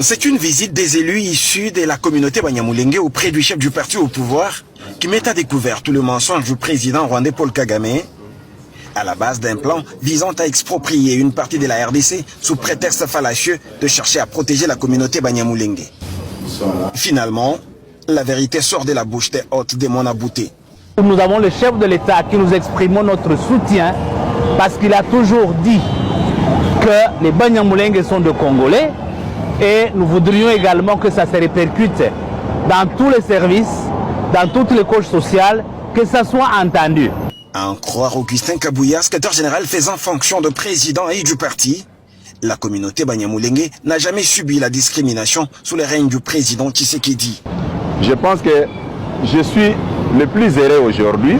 C'est une visite des élus issus de la communauté Banyamulenge auprès du chef du parti au pouvoir qui met à découvert tout le mensonge du président rwandais Paul Kagame à la base d'un plan visant à exproprier une partie de la RDC sous prétexte fallacieux de chercher à protéger la communauté Banyamulenge. Finalement, la vérité sort de la bouche des hôtes de Monabouté. Nous avons le chef de l'État qui nous exprime notre soutien parce qu'il a toujours dit que les Banyamulenge sont de Congolais et nous voudrions également que ça se répercute dans tous les services, dans toutes les couches sociales, que ça soit entendu. À en croire Augustin Kabouya, secrétaire général faisant fonction de président et du parti, la communauté Banyamulenge n'a jamais subi la discrimination sous le règne du président Tshisekedi. Je pense que je suis le plus heureux aujourd'hui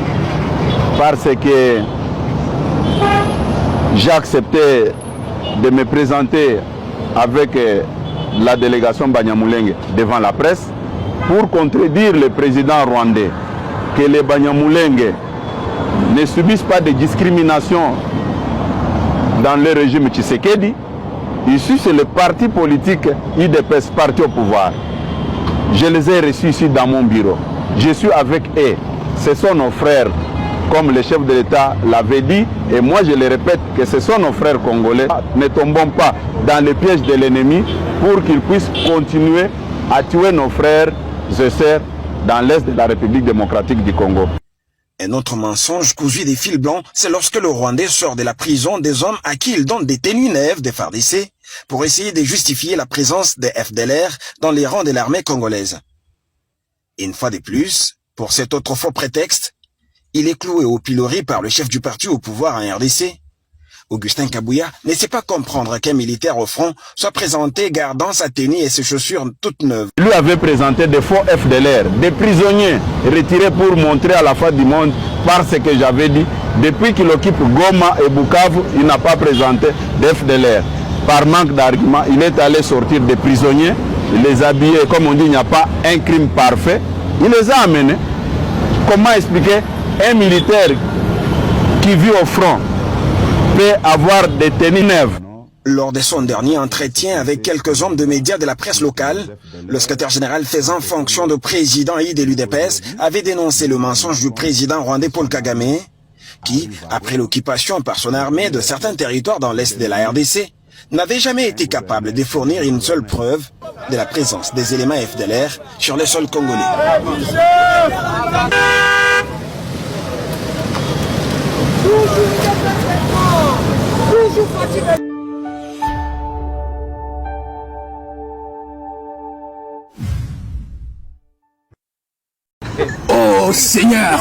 parce que j'ai accepté de me présenter avec la délégation Banyamulenge devant la presse pour contredire le président rwandais que les Banyamulenge ne subissent pas de discrimination dans le régime Tshisekedi. Ici, c'est le parti politique UDPS, parti au pouvoir. Je les ai reçus ici dans mon bureau. Je suis avec eux. Ce sont nos frères, comme le chef de l'État l'avait dit. Et moi, je le répète, que ce sont nos frères congolais. Ne tombons pas dans le piège de l'ennemi pour qu'ils puissent continuer à tuer nos frères et sœurs dans l'Est de la République démocratique du Congo. Un autre mensonge cousu des fils blancs, c'est lorsque le Rwandais sort de la prison des hommes à qui il donne des tenues neuves des FARDC pour essayer de justifier la présence des FDLR dans les rangs de l'armée congolaise. Une fois de plus, pour cet autre faux prétexte, il est cloué au pilori par le chef du parti au pouvoir en RDC. Augustin Kabouya ne sait pas comprendre qu'un militaire au front soit présenté gardant sa tenue et ses chaussures toutes neuves. Lui avait présenté des faux FDLR, des prisonniers retirés pour montrer à la face du monde par ce que j'avais dit. Depuis qu'il occupe Goma et Bukavu, il n'a pas présenté des FDLR. Par manque d'arguments, il est allé sortir des prisonniers, il les a habillés. Comme on dit, il n'y a pas un crime parfait. Il les a amenés. Comment expliquer un militaire qui vit au front peut avoir des tenues neuves? Lors de son dernier entretien avec quelques hommes de médias de la presse locale, le secrétaire général faisant fonction de président et de l'UDPS avait dénoncé le mensonge du président rwandais Paul Kagame, qui, après l'occupation par son armée de certains territoires dans l'est de la RDC, n'avait jamais été capable de fournir une seule preuve de la présence des éléments FDLR sur le sol congolais. Oh Seigneur,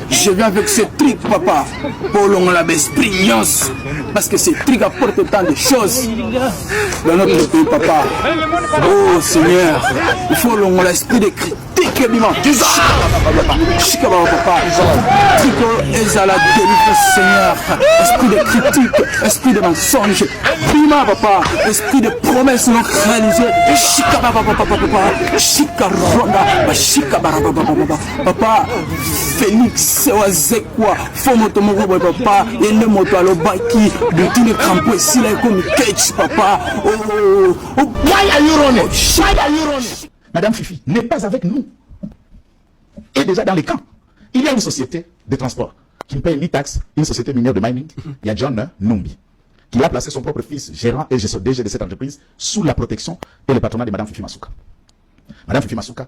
je viens avec ce truc, papa, pour la expérience, parce que ce truc apporte tant de choses dans notre pays, papa. Oh Seigneur, il faut l'esprit de critique, papa. Ezala délivrance, Seigneur, esprit de critique, esprit de mensonge, bima, papa, esprit de promesse non réalisée, papa, Félix, Wazekwa, Fomoto Moko, papa, et le moto à l'obaki, de tout le campo, ici, là, comme Ketch, papa. Oh, why are you running? Why are you running? Madame Fifi n'est pas avec nous. Et déjà dans les camps, il y a une société de transport qui ne paye ni taxes, une société minière de mining. Il y a John Numbi qui a placé son propre fils, gérant et DG de cette entreprise, sous la protection et le patronat de Madame Fifi Masuka. Madame Fifi Masuka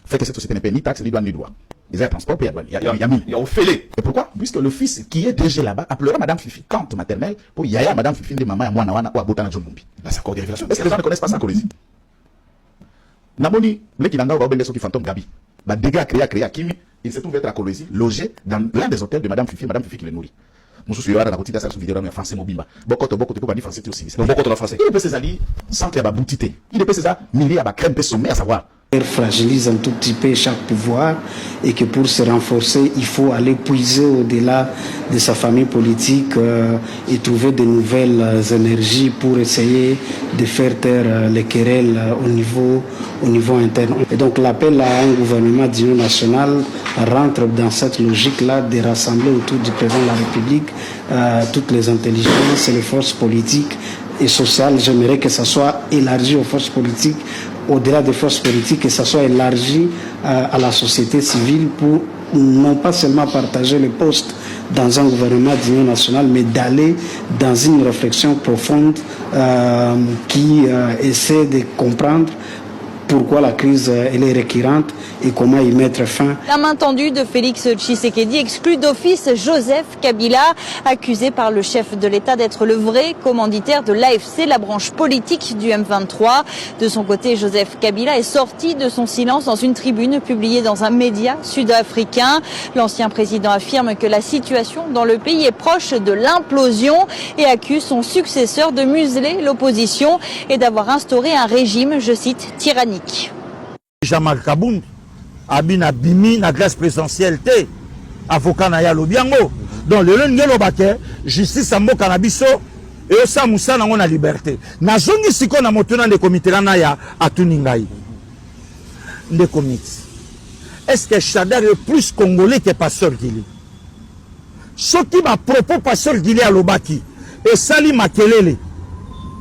fait que cette société ne paye ni taxes, ni douane, ni droit. Il y a transport, il y a mine. Il y a Ophélie. Et pourquoi? Puisque le fils qui est DG là-bas appellera Madame Fifi, tante maternelle, pour Yaya Madame Fifi de maman, Mwana Wana, ou Abotana John Numbi. Là, c'est encore des révélations. Est-ce que les gens ne connaissent pas ça en Colombie? Namoni, les Kinanga ou Bendeso qui fantôme Gabi. Bah, dégâts créés à Kimi, il se trouve être à Colombie, logé dans l'un des hôtels de Madame Fifi qui le nourrit. Nous sommes dans la routine de cette vidéo, mais français mobile. Beaucoup de pas français aussi. Beaucoup de français. Il peut ses alliés sans qu'il y ait boutité. Il peut ses milliers à crème sommet à savoir. Fragilise un tout petit peu chaque pouvoir et que pour se renforcer, il faut aller puiser au-delà de sa famille politique et trouver de nouvelles énergies pour essayer de faire taire les querelles au niveau interne. Et donc l'appel à un gouvernement d'union nationale rentre dans cette logique-là de rassembler autour du président de la République toutes les intelligences et les forces politiques et sociale. J'aimerais que ça soit élargi aux forces politiques, au-delà des forces politiques, que ça soit élargi à la société civile pour non pas seulement partager les postes dans un gouvernement d'union nationale, mais d'aller dans une réflexion profonde qui essaie de comprendre pourquoi la crise elle est récurrente et comment y mettre fin. La main tendue de Félix Tshisekedi exclut d'office Joseph Kabila, accusé par le chef de l'État d'être le vrai commanditaire de l'AFC, la branche politique du M23. De son côté, Joseph Kabila est sorti de son silence dans une tribune publiée dans un média sud-africain. L'ancien président affirme que la situation dans le pays est proche de l'implosion et accuse son successeur de museler l'opposition et d'avoir instauré un régime, je cite, tyrannique. Jean-Marc Kabound abina bimi na classe présidentielle te avocat na ya lobiango donc le ngelo bake justice ambo cannabis et osa musa nango na liberté na zongi siko na motuna de comité na ya atuningai de comité est-ce que Chadar est plus congolais que Pasteur Gili soki ba propos Pasteur Gili a lobaki et sali makelele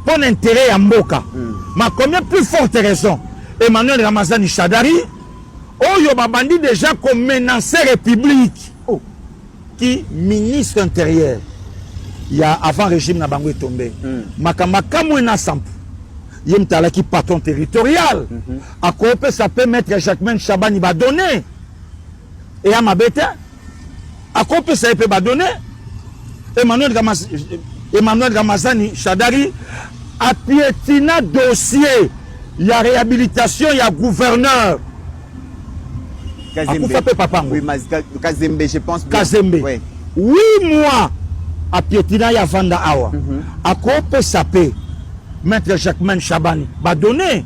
pour intérêt ya mboka ma combien plus forte raison Emmanuel Ramazani Shadari, Oyo Babandi déjà comme menacé République, qui ministre intérieur, il y a avant régime Nabango est tombé, Makamaka Mouena Samp, Yemtala qui patron territorial, à Kope ça peut mettre Jacquemin Chabani va donner, et à Mabete, à Kope ça peut va donner, Emmanuel Ramazani Shadari, a piétina dossier. Il y a réhabilitation, il y a gouverneur. Kazembe. Oui, Kazembe, je pense. Kazembe. Oui. 8 mois à piétina, il y a Vanda Awa. À Kope Sapé, Maître Jacquemin Chabani, va donner.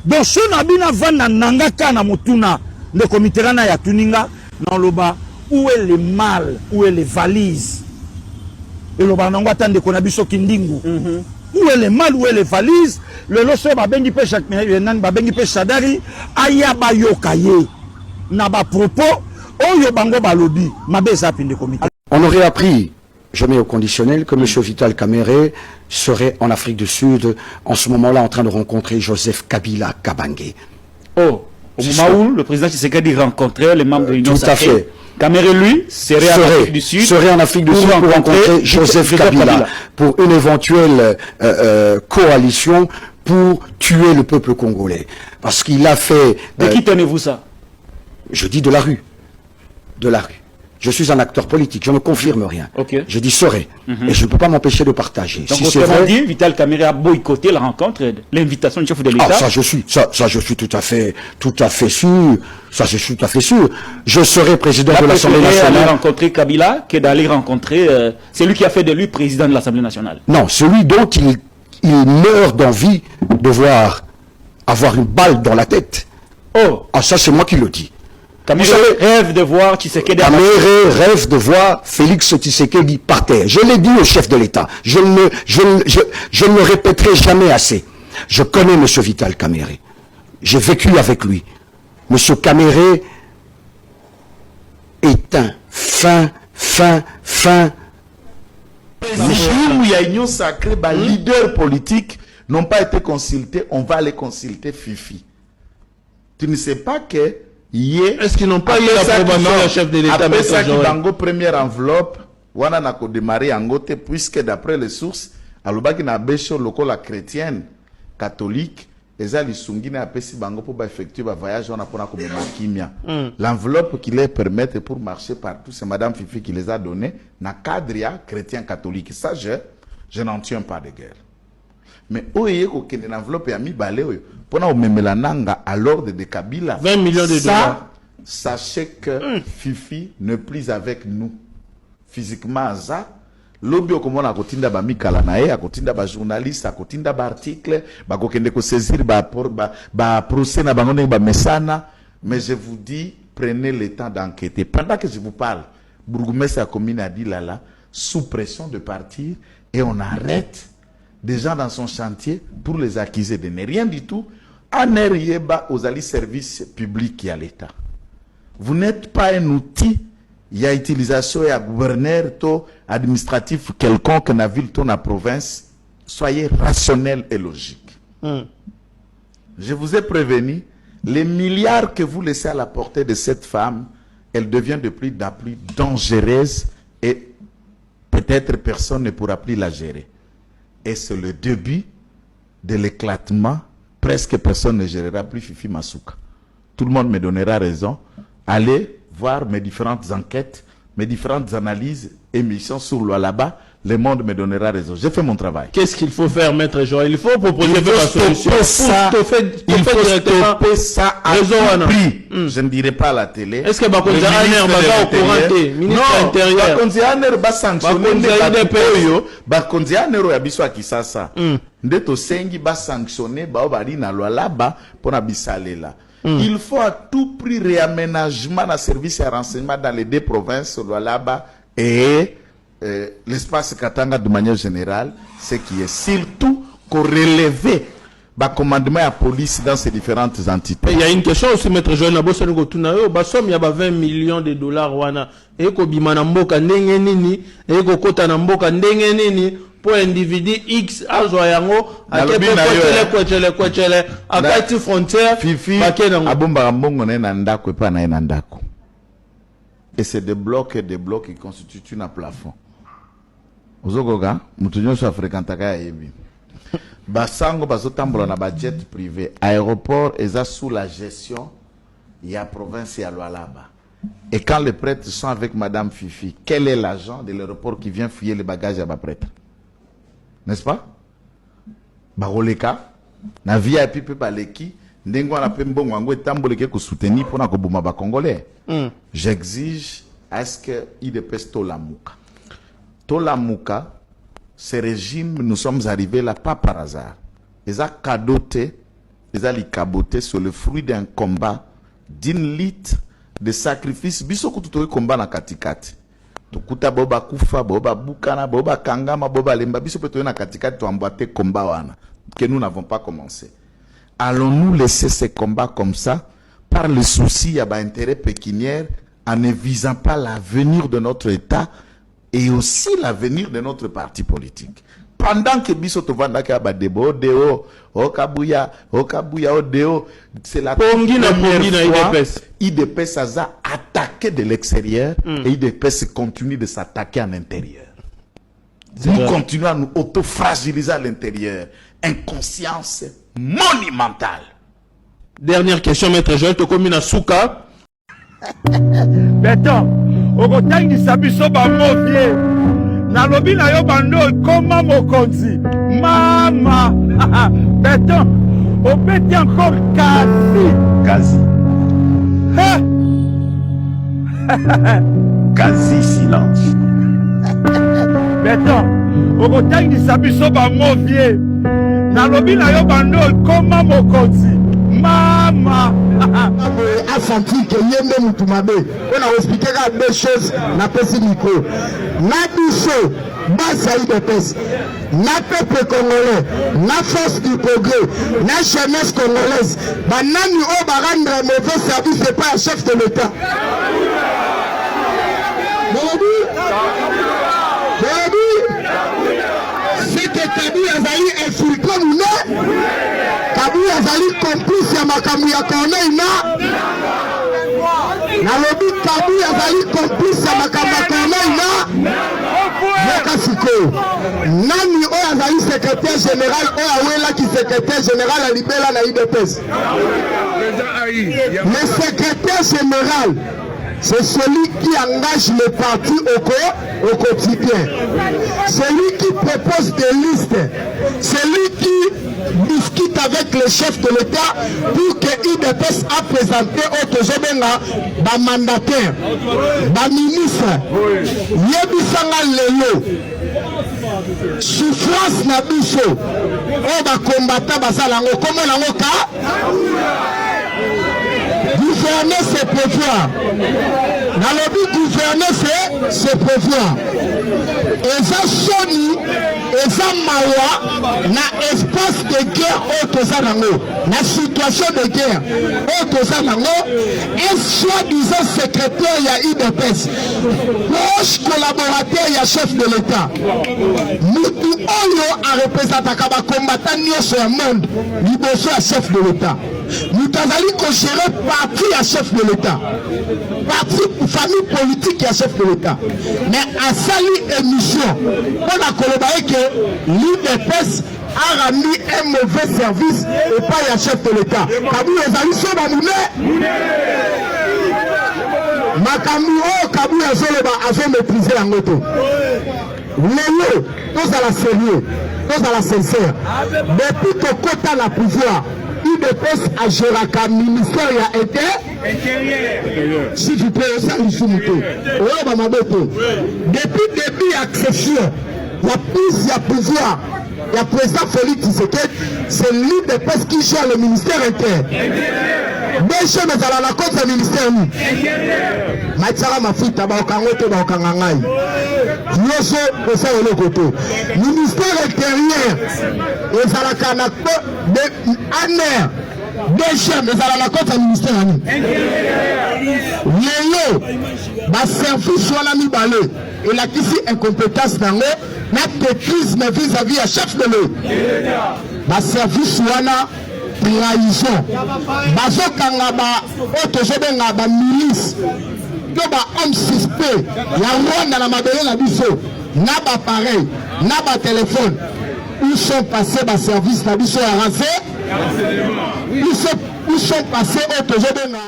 Donc, si on a bien Vanda Nangaka na Motuna, le comité Rana ya Tuninga, dans le bas, où est le mal, où est les valises? Et le bas, on va attendre qu'on a biso Kindingu. Où est le mal, où est les valises? Le loso babengi pe Jacquemin babengi pe Shadari aya ba yokaye na ba propos oyo bango balobi mabeza pinde comité. On aurait appris, je mets au conditionnel, que M. Vital Kamerhe serait en Afrique du Sud en ce moment-là en train de rencontrer Joseph Kabila Kabange. Oh, au moment où le président Tshisekedi rencontrait les membres de l'Union sacrée. Tout à fait. Kamerhe, lui, serait en Afrique du Sud. Serait en Afrique du Sud pour rencontrer Joseph Kabila pour une éventuelle coalition pour tuer le peuple congolais. Parce qu'il a fait... De qui tenez-vous ça? Je dis de la rue. De la rue. Je suis un acteur politique, je ne confirme rien. Je dis serait. Et je ne peux pas m'empêcher de partager. Donc, si autrement dit, Vital Kamerhe a boycotté la rencontre, l'invitation du chef de l'État. Ah, ça je suis tout à fait sûr. Ça je suis tout à fait sûr. Je serai président de l'Assemblée nationale. Aller rencontrer Kabila que d'aller rencontrer c'est lui qui a fait de lui président de l'Assemblée nationale. Non, celui dont il meurt d'envie de voir avoir une balle dans la tête. Oh, ah ça c'est moi qui le dis. Kamerhe rêve de voir Tshisekedi. Kamerhe rêve de voir Félix Tshisekedi par terre. Je l'ai dit au chef de l'État. Je ne le répéterai jamais assez. Je connais M. Vital Kamerhe. J'ai vécu avec lui. M. Kamerhe est un fin. où il y a union sacrée, les leaders politiques n'ont pas été consultés. On va les consulter, Fifi. Tu ne sais pas que est-ce qu'ils n'ont pas eu l'approbation du chef de l'État? Après ça, Bango première enveloppe, wana na ko démarrer en gote, puisque d'après les sources, alobaki na besho lokola chrétienne, catholique, eza lisungi na apesi bango pour effectuer un voyage on a pour kimia. L'enveloppe qui les permet pour marcher partout, c'est Madame Fifi qui les a donné, na cadre chrétien catholique. Ça, je n'en tiens pas de guerre. Mais oye ko kende l'enveloppe ya mi balé oyo pona o memela nanga à l'ordre de Kabila 20 millions de dollars. Sachez que Fifi ne plus avec nous physiquement ça lobby okomona kotinda ba mikala na ye akotinda ba journaliste akotinda ba article ba kokende ko saisir ba procès na bango ba mesana. Mais je vous dis, prenez le temps d'enquêter. Pendant que je vous parle, bourgmestre a commune a dit là sous pression de partir et on arrête des gens dans son chantier pour les accuser de ne rien du tout. En arrière aux alliés services publics à l'État. Vous n'êtes pas un outil. Il y a utilisation et à gouverneur administratif quelconque dans la ville, dans la province. soyez rationnel et logique. Je vous ai prévenu, les milliards que vous laissez à la portée de cette femme, elle devient de plus en plus dangereuse et peut-être personne ne pourra plus la gérer. Et c'est le début de l'éclatement. Presque personne ne gérera plus Fifi Masuka. Tout le monde me donnera raison. Allez voir mes différentes enquêtes, mes différentes analyses, émissions sur Lualaba. Le monde me donnera raison. J'ai fait mon travail. Qu'est-ce qu'il faut faire, Maître Joël? Il faut proposer la solution. Il faut stopper ça à tout prix. Je ne dirai pas à la télé. Est-ce que Bakonzi Aner va au courant? Ministre de l'Intérieur. Bakonzi Aner va sanctionner Bakonzi Aner yabiso akisasa. Ndeto sengi va sanctionner baobari na Lualaba pour bisalela. Il faut à tout prix réaménagement d'un service et renseignement dans les deux provinces, Lualaba et l'espace Katanga de manière générale, ce qui est surtout qu'on relève le commandement à la police dans ces différentes entités. Il y a une question aussi, Maître Joël Nabosango Tunayo, il y a 20 millions de dollars wana et ko bimana mboka ndenge nini et ko kota na mboka ndenge nini pour individu X azwa yango akepe kwetele akati frontière Fifi abomba mbongo na ndako epa na ndako. Et c'est des blocs qui constituent un plafond. Ozogoga, mutunyo so fréquentaka ya yebi. Basango bazotambola na budget privé, aéroport eza sous la gestion ya province ya Lualaba. Et quand les prêtres sont avec Madame Fifi, quel est l'agent de l'aéroport qui vient fouiller les bagages à ma prêtre? N'est-ce pas? Baroleka, na via pipe baleki, ndengo na pembo ngwango etamboleke ko soutenir pour na ko boma ba congolais. J'exige à ce que IDPS Tolamuka. Tolamuka, ce régime, nous sommes arrivés là pas par hasard. Ils ont cadoté, ils ont caboté sur le fruit d'un combat, d'une lutte, de sacrifice. Bisoko tutoye combat na katikati. Tukuta boba kufa, boba bukana, boba kangama, boba lemba. Bisoko tutoye na katikati to emboîter combat wana que nous n'avons pas commencé. Allons-nous laisser ces combats comme ça par le souci à intérêt pécuniaire en ne visant pas l'avenir de notre État et aussi l'avenir de notre parti politique. Pendant que Bisoto Vandaka Badebo, Deo, Okabuya, Odeo, c'est la première fois IDPS a attaqué de l'extérieur et IDPS continue de s'attaquer en intérieur. Nous continuons à nous auto-fragiliser à l'intérieur. Inconscience monumentale. Dernière question, Maître Joël, tu commune à Souka. Beto, okotangisa biso bamovie na lobi na yo bando koma mokonzi mama Beto, opeti encore quasi quasi silence. Beto, okotangisa biso bamovie na lobi na yo bando koma mokonzi mama a senti que yembe mutumabe on a expliqué deux choses na pesi micro na biso basa IDPS na peuple congolais na force du progrès na jeunesse congolaise banani o ba rendre mauvais service c'est pas un chef de l'État. C'est que Kabi Azali infiltré nous Kabi Azali complice ya makambu ya Corneille na lobi Kabi Azali complice ya makambu ya Corneille yoka siko nani oyo azali secrétaire général oyo awelaki secrétaire général ya libela na IDPS. Le secrétaire général, c'est celui qui engage le parti au quotidien. Celui qui propose des listes. Celui qui discute avec le chef de l'État pour que IDPS a présenté au Tozobenga ba mandataire, ba ministre. Yebisanga lelo. Souffrance na biso. O ba combattant basalango comment nango ka? Gouverner c'est pouvoir. Dans le but gouverner c'est pouvoir. Et ça soni, et ça mawa, na espace contexte de guerre au Tozanango, la situation de guerre au Tozanango, un soi-disant secrétaire il y a IDPS, proche collaborateur il y a chef de l'État. Mutu Oyo a représenté Kaba combattant sur le monde, liboso à chef de l'État. Nous avons géré parti à chef de l'État, parti famille politique à chef de l'État. Mais à sali émission, on a collaboré que l'IDPS a rendu un mauvais service et pas à chef de l'État. Kabou les amis sont Makamuro, Kabou et Zoloba avaient maîtrisé la moto. Léo, tous à la sérieux, tous à la sincère. Depuis que Kota la pouvoir, IDPS a géré un ministère il a été s'il vous plaît, ça il faut monter. Depuis le début accession, il y a plus de pouvoir. Il y a président Félix Tshisekedi, c'est l'IDPS qui gère le ministère interne. Déjà, mais à la cause du ministère, Maïtsara Mafuta, Baokangote, Baokangangai. Yoso, c'est ça le côté. Ministère intérieur, et ça la canapé de Aner. Déjà, mais à la cause du ministère. Yéyo, ma service soit la mi-balé. Et la qui incompétence dans le, la maîtrise vis-à-vis à chef de l'eau. Ma service soit la trahison. Bazo kangaba, otozobenga ba milice. To ba homme suspect. Ya Rwanda na mabele na biso. Na ba pareil, na ba téléphone. Où sont passés ba service na biso à raser? Où sont passés otozobenga